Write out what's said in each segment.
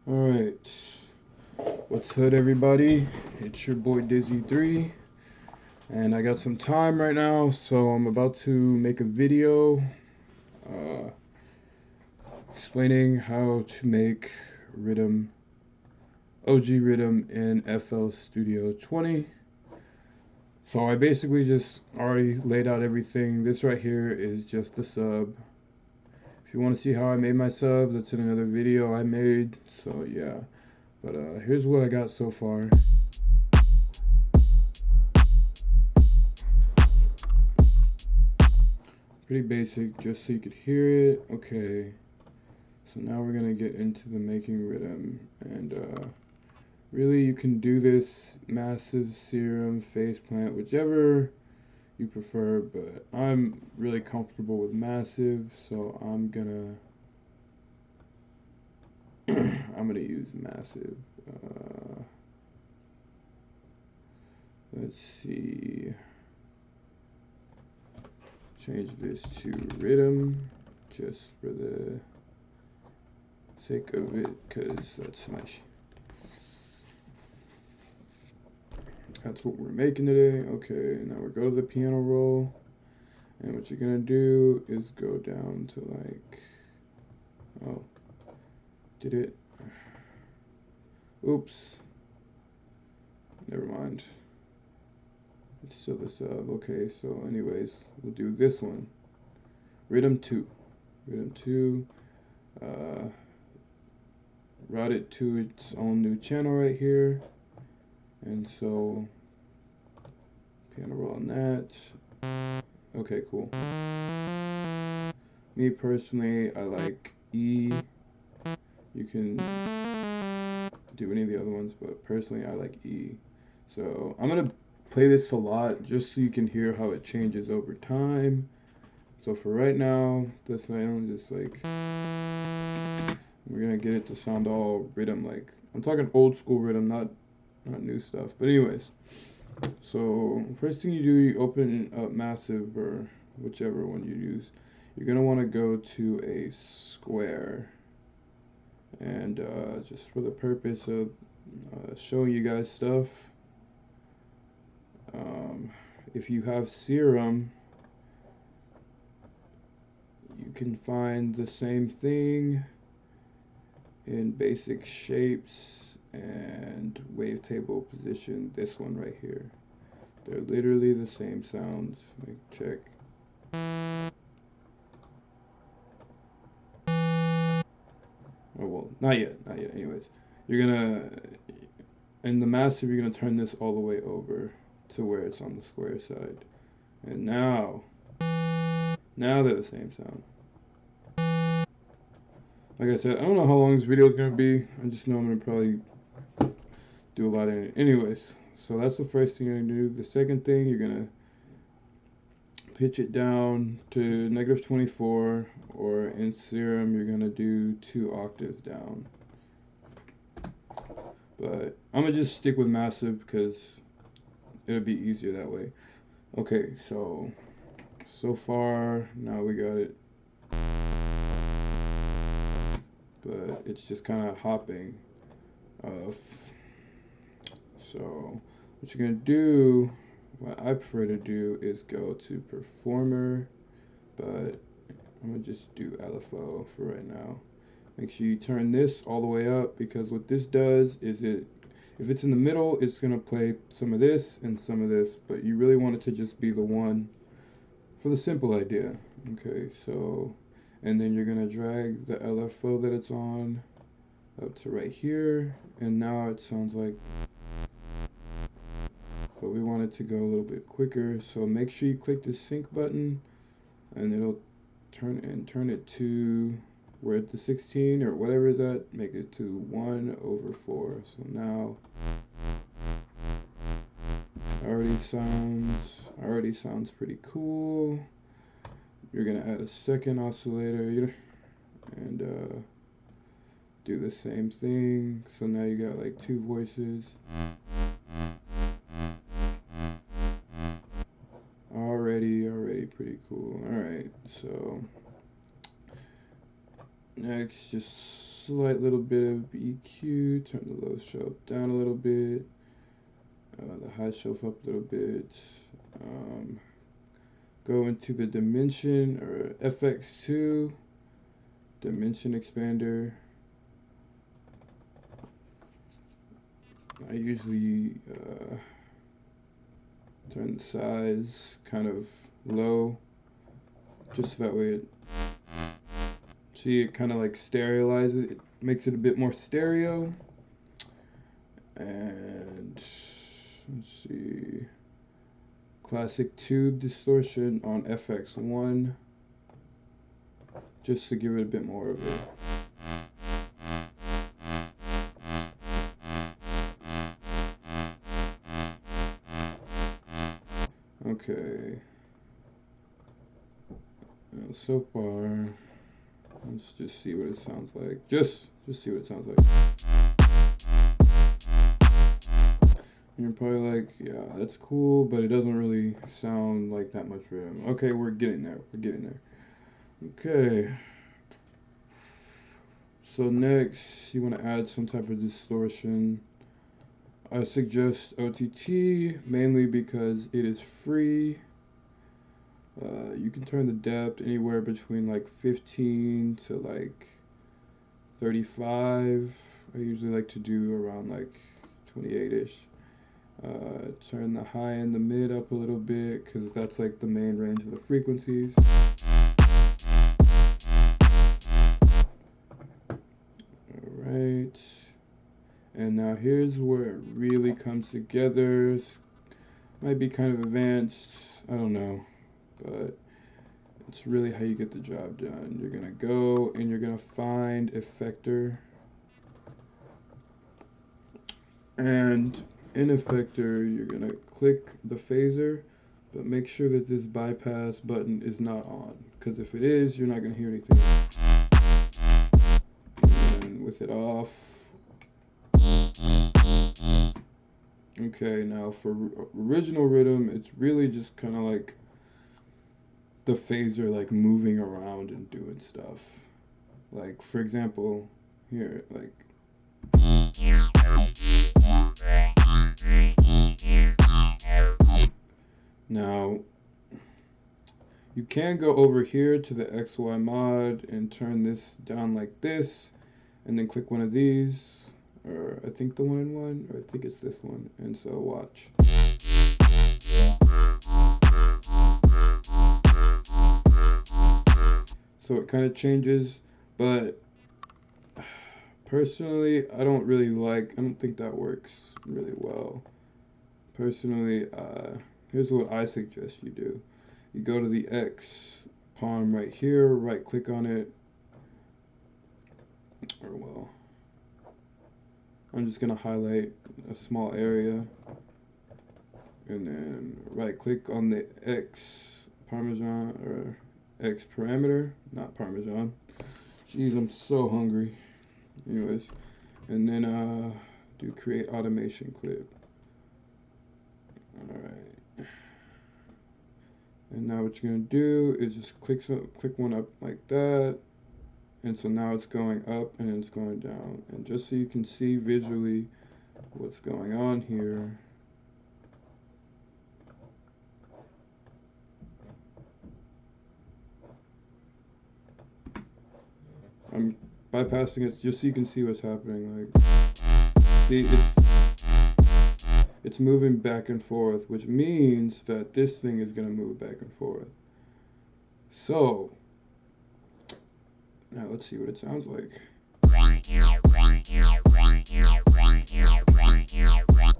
Alright, what's good everybody? It's your boy Dizzy3 and I got some time right now, so I'm about to make a video uh, explaining how to make Riddim, OG Riddim in FL Studio 20. So I basically just already laid out everything. This right here is just the sub. If you want to see how I made my sub, that's in another video I made, so yeah. But here's what I got so far. Pretty basic, just so you could hear it. Okay, so now we're gonna get into the making Riddim, and really you can do this massive, serum, faceplant, whichever you prefer, but I'm really comfortable with massive, so I'm gonna use massive. Let's see. Change this to Riddim just for the sake of it, because that's what we're making today. Okay, now we go to the piano roll, and what you're gonna do is go down to like, oh, did it? Oops. Never mind. It's still the sub. Okay, so anyways, we'll do this one. Riddim 2. Riddim 2. Route it to its own new channel right here. And so, piano roll on that. Okay, cool. Me personally, I like E. You can do any of the other ones, but personally, I like E. So, I'm going to play this a lot just so you can hear how it changes over time. So, for right now, this I'm just like, we're going to get it to sound all Riddim like. I'm talking old school Riddim, not new stuff. But anyways, so first thing you do, you open up Massive or whichever one you use. You're gonna want to go to a square, and just for the purpose of showing you guys stuff, if you have serum, you can find the same thing in basic shapes and wavetable position. This one right here, they're literally the same sounds. Like, check. Oh well, not yet. Anyways, you're gonna, in the massive, you're gonna turn this all the way over to where it's on the square side, and now they're the same sound. Like I said, I don't know how long this video is gonna be. I just know I'm gonna probably do a lot in it. Anyways, so that's the first thing you're gonna do. The second thing, you're gonna pitch it down to -24, or in serum, you're gonna do 2 octaves down. But I'm gonna just stick with massive because it'll be easier that way. Okay, so far now we got it, but it's just kind of hopping. So what you're gonna do, what I prefer to do, is go to performer, but I'm gonna just do LFO for right now. Make sure you turn this all the way up, because what this does is if it's in the middle, it's gonna play some of this and some of this, but you really want it to just be the one for the simple idea. Okay, so, and then you're gonna drag the LFO that it's on up to right here, and now it sounds like, but we want it to go a little bit quicker, so make sure you click the sync button, and it'll turn it to where the 16 or whatever is at, make it to 1/4. So now already sounds pretty cool. You're gonna add a second oscillator and do the same thing. So now you got like 2 voices. Already pretty cool. Alright, so next, just slight little bit of EQ, turn the low shelf down a little bit, the high shelf up a little bit. Go into the dimension or FX2 dimension expander. I usually turn the size kind of low, just so that way it kind of like stereolizes it, makes it a bit more stereo. And let's see, classic tube distortion on FX1, just to give it a bit more of it. Okay, so far, let's just see what it sounds like. Just see what it sounds like. And you're probably like, yeah, that's cool, but it doesn't really sound like that much rhythm. Okay, we're getting there. We're getting there. Okay. So next, you want to add some type of distortion. I suggest OTT, mainly because it is free. You can turn the depth anywhere between like 15 to like 35. I usually like to do around like 28-ish. Turn the high and the mid up a little bit, because that's like the main range of the frequencies. Alright. And now here's where it really comes together. It's, might be kind of advanced, I don't know, but it's really how you get the job done. You're gonna go and you're gonna find effector, and in effector you're gonna click the phaser, but make sure that this bypass button is not on, because if it is, you're not gonna hear anything. And with it off. Okay, now for original rhythm, it's really just kind of like the phaser like moving around and doing stuff. Like for example, here, like now you can go over here to the XY mod and turn this down like this, and then click one of these, or I think the 1-in-1, or I think it's this one, and so watch. So it kind of changes, but personally, I don't think that works really well. Personally, here's what I suggest you do. You go to the X palm right here, right click on it, or well, I'm just gonna highlight a small area, and then right click on the X Parmesan, or X parameter, not Parmesan. Jeez, I'm so hungry. Anyways, and then do create automation clip. Alright. And now what you're gonna do is just click one up like that. And so now it's going up and it's going down. And just so you can see visually what's going on here, I'm bypassing it just so you can see what's happening. Like, see, it's moving back and forth, which means that this thing is going to move back and forth. So now let's see what it sounds like.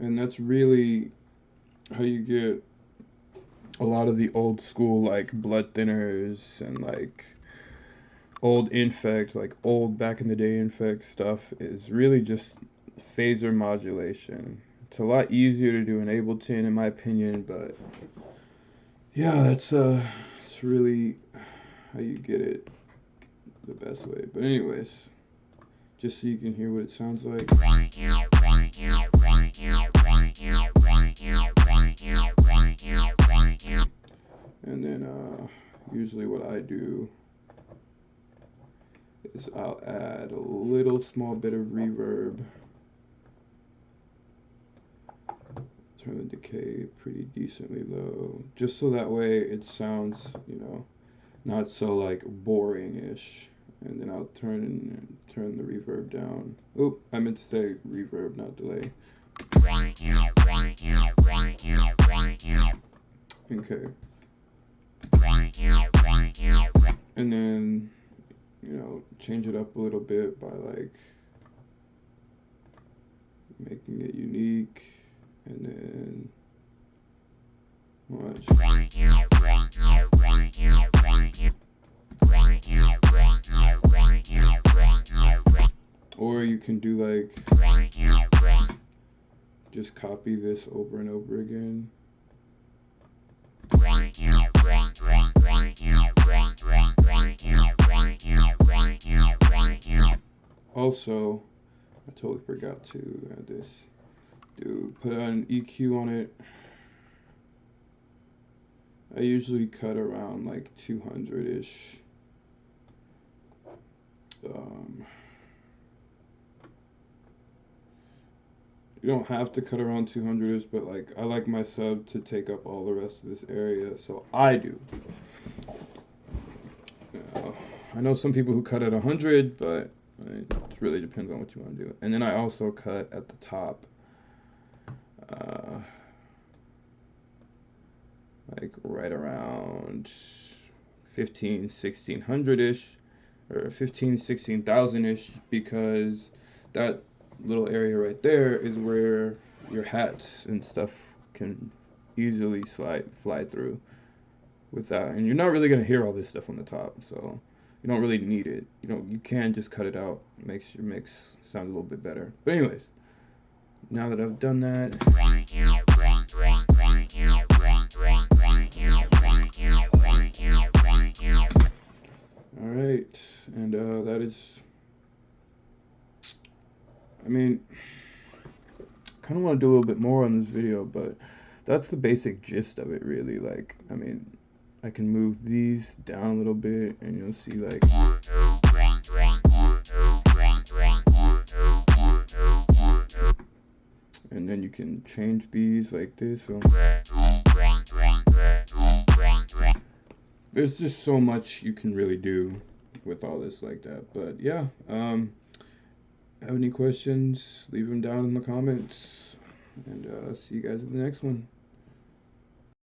And that's really how you get a lot of the old school like blood thinners and like old infect, like old back in the day infect stuff, is really just phaser modulation. It's a lot easier to do in Ableton in my opinion, but yeah, that's it's really how you get it the best way. But anyways, just so you can hear what it sounds like. And then usually what I do is I'll add a little small bit of reverb. Turn the decay pretty decently low, just so that way it sounds, you know, not so like boring-ish. And then I'll turn the reverb down. Oop, I meant to say reverb, not delay. Okay. And then, you know, change it up a little bit by like making it unique, and then watch. Or you can do like, just copy this over and over again. Also, I totally forgot to add this. Put an EQ on it. I usually cut around like 200-ish. You don't have to cut around 200-ish, but like I like my sub to take up all the rest of this area, so I do. I know some people who cut at 100, but it really depends on what you want to do. And then I also cut at the top, like right around 1600-ish, or 16,000-ish, because that little area right there is where your hats and stuff can easily fly through without, and you're not really going to hear all this stuff on the top, so you don't really need it. You can just cut it out. It makes your mix sound a little bit better. But anyways, now that I've done that, all right, and that is, I mean, kind of want to do a little bit more on this video, but that's the basic gist of it, really. Like, I mean, I can move these down a little bit, and you'll see like, and then you can change these like this. So there's just so much you can really do with all this like that. But yeah, have any questions, leave them down in the comments, and see you guys in the next one.